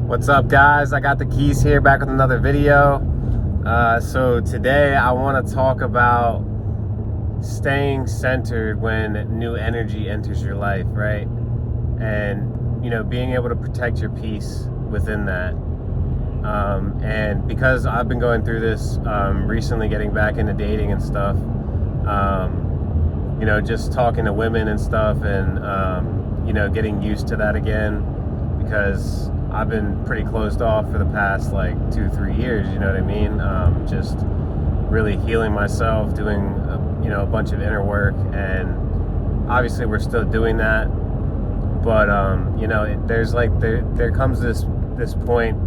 What's up, guys? I got the keys here, back with another video. So today I want to talk about staying centered when new energy enters your life, right? And being able to protect your peace within that. And because I've been going through this recently, getting back into dating and stuff, just talking to women and stuff, and getting used to that again, because I've been pretty closed off for the past like 2-3 years, you know what I mean? Just really healing myself, doing a bunch of inner work, and obviously we're still doing that, but there comes this point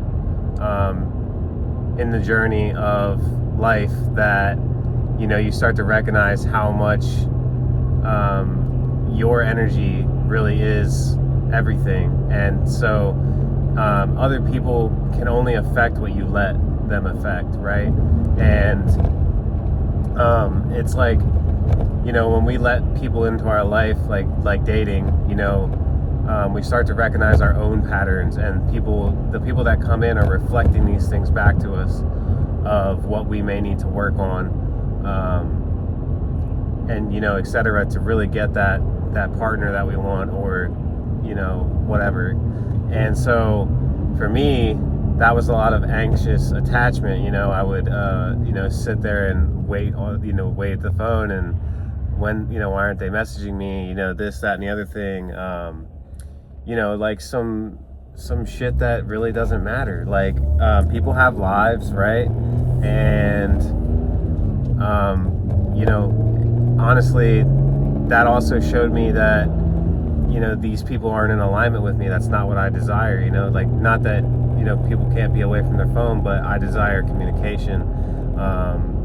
in the journey of life that you start to recognize how much your energy really is everything, and so other people can only affect what you let them affect, right? And it's like, when we let people into our life, like dating, we start to recognize our own patterns, and the people that come in are reflecting these things back to us of what we may need to work on, and etc., to really get that partner that we want, or whatever. And so for me, that was a lot of anxious attachment. I would sit there and wait at the phone, and when why aren't they messaging me, this, that, and the other thing, like some shit that really doesn't matter. Like, people have lives, right? And honestly, that also showed me that these people aren't in alignment with me. That's not what I desire. Like, not that people can't be away from their phone, but I desire communication,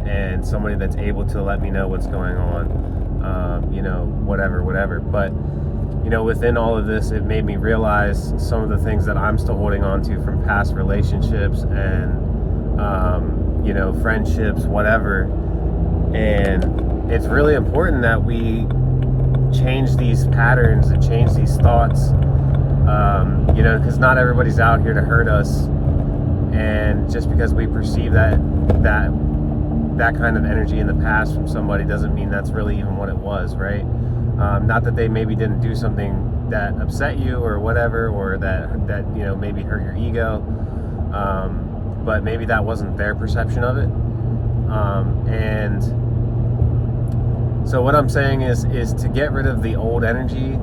and somebody that's able to let me know what's going on, whatever. But within all of this, it made me realize some of the things that I'm still holding on to from past relationships and friendships, whatever. And it's really important that we change these patterns and change these thoughts, because not everybody's out here to hurt us, and just because we perceive that kind of energy in the past from somebody doesn't mean that's really even what it was, right? Not that they maybe didn't do something that upset you or whatever, or that maybe hurt your ego, but maybe that wasn't their perception of it. And so what I'm saying is to get rid of the old energy.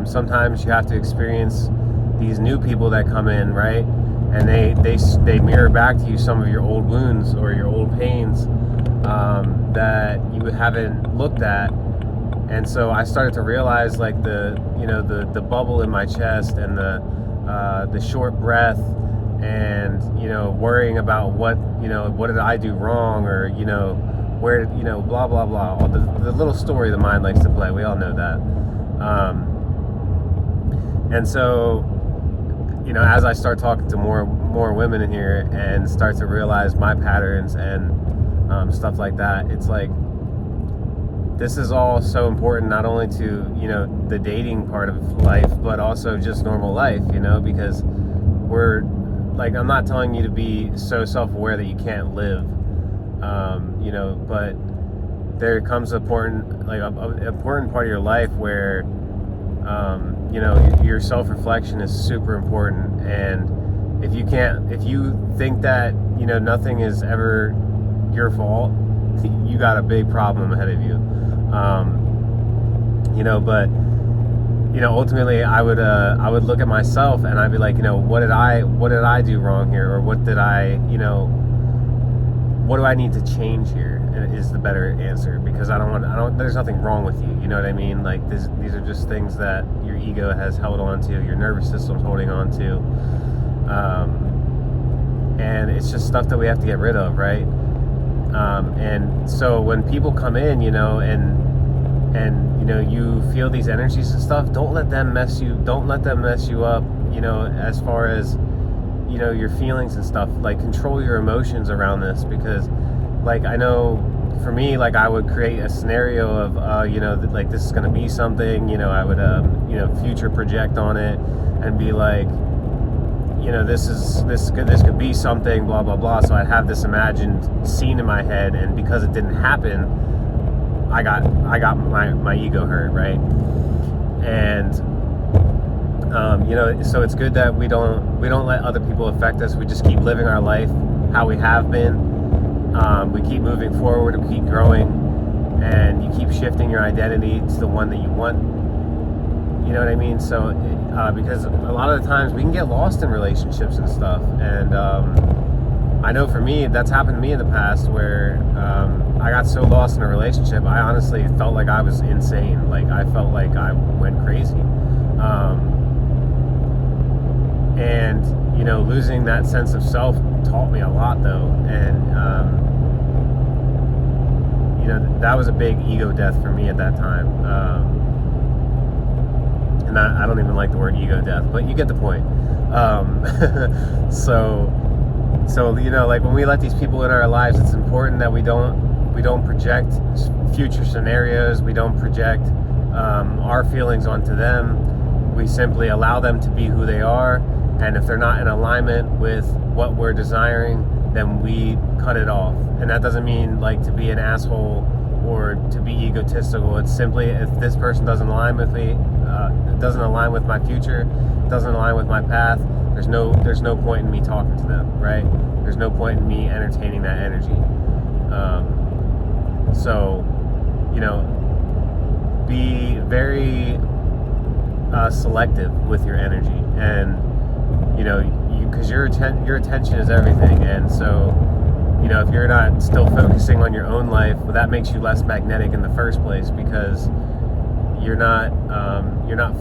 Sometimes you have to experience these new people that come in, right? And they mirror back to you some of your old wounds or your old pains that you haven't looked at. And so I started to realize, like, the bubble in my chest, and the short breath, and worrying about what did I do wrong, or where blah blah blah, all the little story the mind likes to play. We all know that. And so as I start talking to more women in here and start to realize my patterns and stuff like that, it's like, this is all so important, not only to the dating part of life, but also just normal life, because we're like, I'm not telling you to be so self-aware that you can't live, but there comes an important part of your life where your self-reflection is super important. And if you think that nothing is ever your fault, you got a big problem ahead of you. But ultimately I would look at myself and I'd be like, what did I do wrong here, or what do I need to change here, is the better answer, because there's nothing wrong with you, you know what I mean? Like, these are just things that your ego has held on to, your nervous system's holding on to, and it's just stuff that we have to get rid of, right? And so when people come in, and you feel these energies and stuff, don't let them mess you up, as far as your feelings and stuff. Like, control your emotions around this, because like, I know for me, like, I would create a scenario of like, this is going to be something, I would future project on it and be like, this could be something, blah blah blah. So I'd have this imagined scene in my head, and because it didn't happen, I got my ego hurt, right? And so it's good that we don't let other people affect us. We just keep living our life how we have been. We keep moving forward, we keep growing, and you keep shifting your identity to the one that you want. You know what I mean? So because a lot of the times we can get lost in relationships and stuff, and I know for me that's happened to me in the past where I got so lost in a relationship, I honestly felt like I was insane. Like I felt like I went crazy. And losing that sense of self taught me a lot, though, and that was a big ego death for me at that time. And I don't even like the word ego death, but you get the point. So like when we let these people in our lives, it's important that we don't project future scenarios. We don't project our feelings onto them. We simply allow them to be who they are. And if they're not in alignment with what we're desiring, then we cut it off. And that doesn't mean like to be an asshole or to be egotistical. It's simply, if this person doesn't align with me, doesn't align with my future, doesn't align with my path, there's no point in me talking to them, right? There's no point in me entertaining that energy. So be very selective with your energy, and because your attention is everything. And so if you're not still focusing on your own life, well, that makes you less magnetic in the first place, because you're not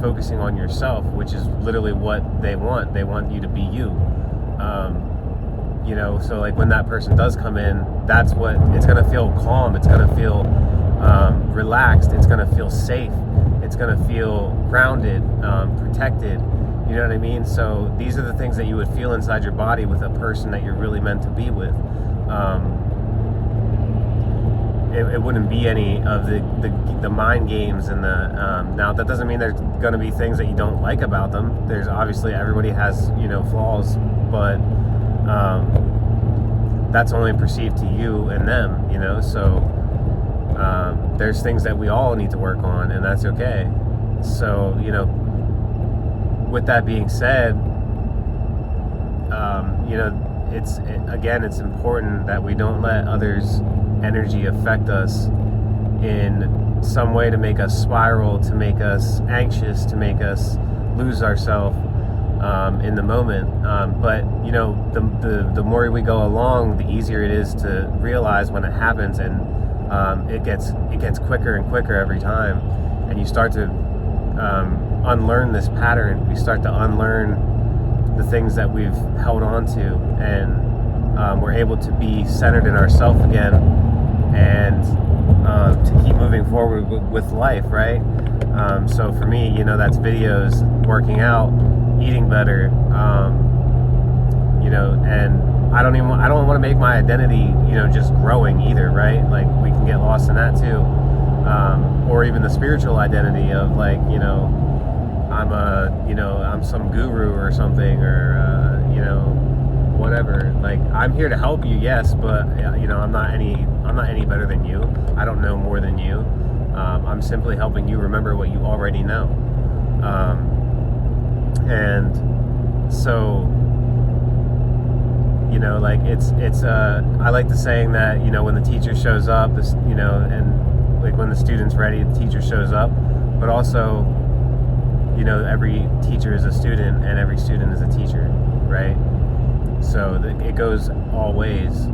focusing on yourself, which is literally what they want. They want you to be you. So like when that person does come in, that's what it's going to feel calm. It's going to feel relaxed. It's going to feel safe. It's going to feel grounded, protected. You know what I mean? So these are the things that you would feel inside your body with a person that you're really meant to be with. It wouldn't be any of the mind games and the now that doesn't mean there's going to be things that you don't like about them. There's obviously, everybody has flaws, but that's only perceived to you and them. So there's things that we all need to work on, and that's okay. So with that being said, it's important that we don't let others' energy affect us in some way to make us spiral, to make us anxious, to make us lose ourselves in the moment. But the more we go along, the easier it is to realize when it happens, and it gets quicker and quicker every time, and you start to unlearn this pattern. We start to unlearn the things that we've held on to, and we're able to be centered in ourselves again, and to keep moving forward with life, right? So for me, that's videos, working out, eating better, and I don't want to make my identity, just growing either, right? Like we can get lost in that too, or even the spiritual identity of like, I'm some guru or something, or whatever. Like I'm here to help you, yes, but I'm not any better than you. I don't know more than you. I'm simply helping you remember what you already know. And so like it's I like the saying that when the teacher shows up, this and like when the student's ready, the teacher shows up. But also every teacher is a student, and every student is a teacher, right? So it goes all ways,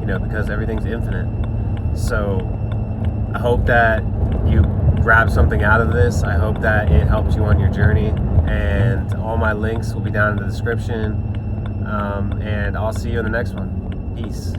because everything's infinite. So I hope that you grab something out of this. I hope that it helps you on your journey, and all my links will be down in the description, and I'll see you in the next one. Peace.